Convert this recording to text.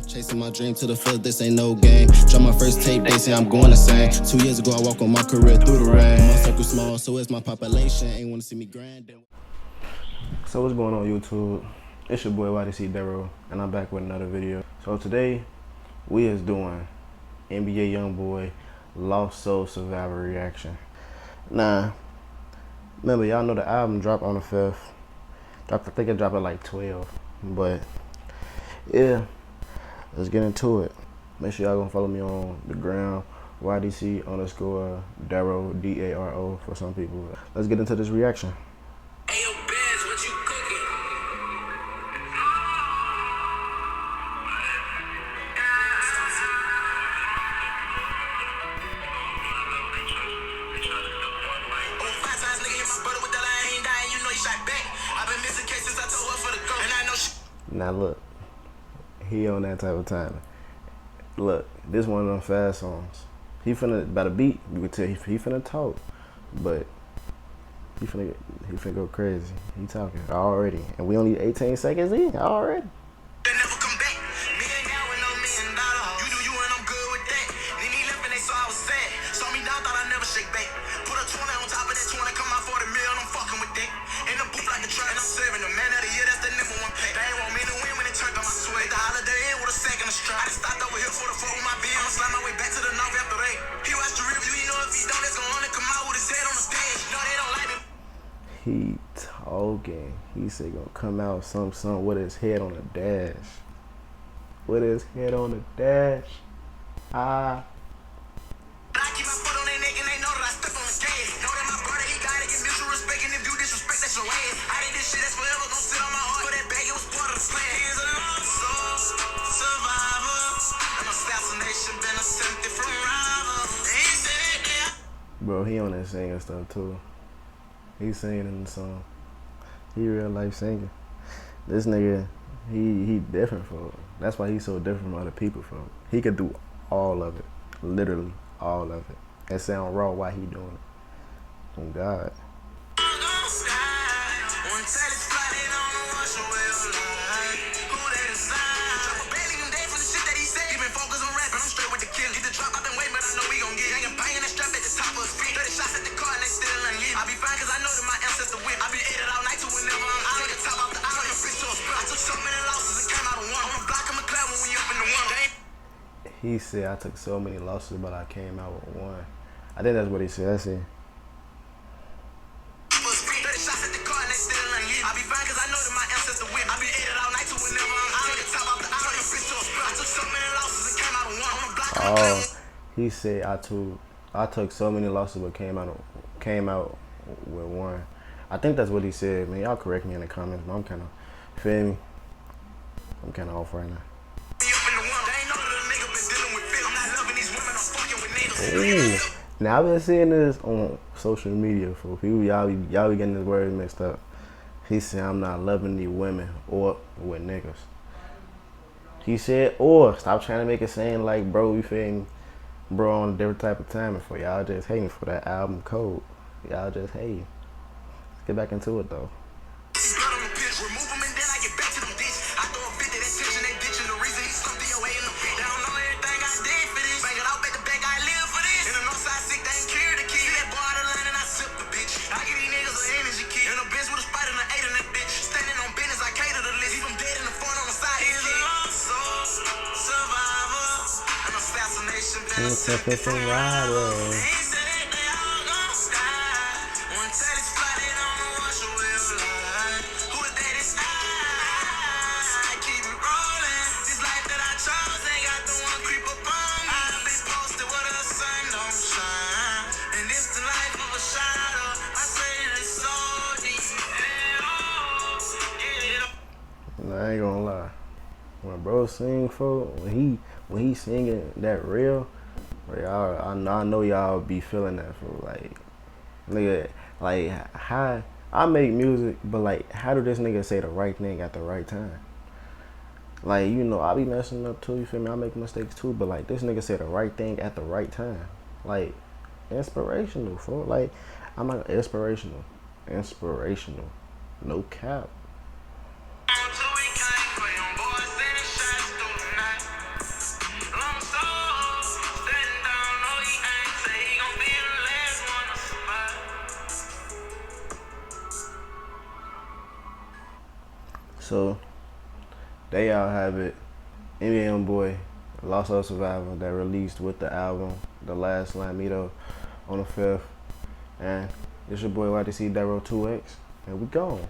Chasing my dream to the fullest, this ain't no game. Drop my first tape, they say I'm going insane. 2 years ago, I walked on my career through the rain. My circle small, so is my population. Ain't wanna see me grind. So what's going on YouTube? It's your boy YDC Darrow, and I'm back with another video. So today, we is doing NBA Youngboy Lost Soul Survivor reaction. Now, remember y'all know the album dropped on the 5th. I think it dropped at like 12. But yeah, let's get into it. Make sure y'all gonna follow me on the ground, YDC_Darrow, DARO for some people. Let's get into this reaction. Now look, he on that type of time. Look, this one of them fast songs. He finna, by the beat, you could tell he finna talk, but he finna go crazy. He talking already, and we only 18 seconds in already. He talking. He said gonna come out some with his head on the dash. With his head on the dash. Ah. Bro, he on that singing stuff too. He's singing in the song. He real life singing. This nigga, he different, for. That's why he's so different from other people, for. He could do all of it, literally all of it, and sound raw while he doing it. Oh God. He said, I took so many losses, but I came out with one. I think that's what he said. That's it. Oh, he said, I took so many losses, but came out with one. I think that's what he said, man. Y'all correct me in the comments, but I'm kind of, feel me? I'm kind of off right now. Ooh. Now I've been seeing this on social media for people. Y'all be getting this word mixed up. He said, I'm not loving these women or with niggas. He said, or stop trying to make it seem like, bro, you feel me? Bro, on a different type of timing for y'all just hating for that album code. Y'all just hating. Let's get back into it though. I ain't gonna lie. When bro sing, for when he singing that real, y'all, I know y'all be feeling that, for like, nigga, like how I make music, but like how do this nigga say the right thing at the right time? Like, you know, I be messing up too, you feel me? I make mistakes too, but like this nigga say the right thing at the right time. Like, inspirational, for like, I'm like inspirational, no cap. So there y'all have it. Youngboy, Lost Soul Survivor, that released with the album, the last Slimeto on the 5th. And it's your boy YTC Daro 2X, and we gone.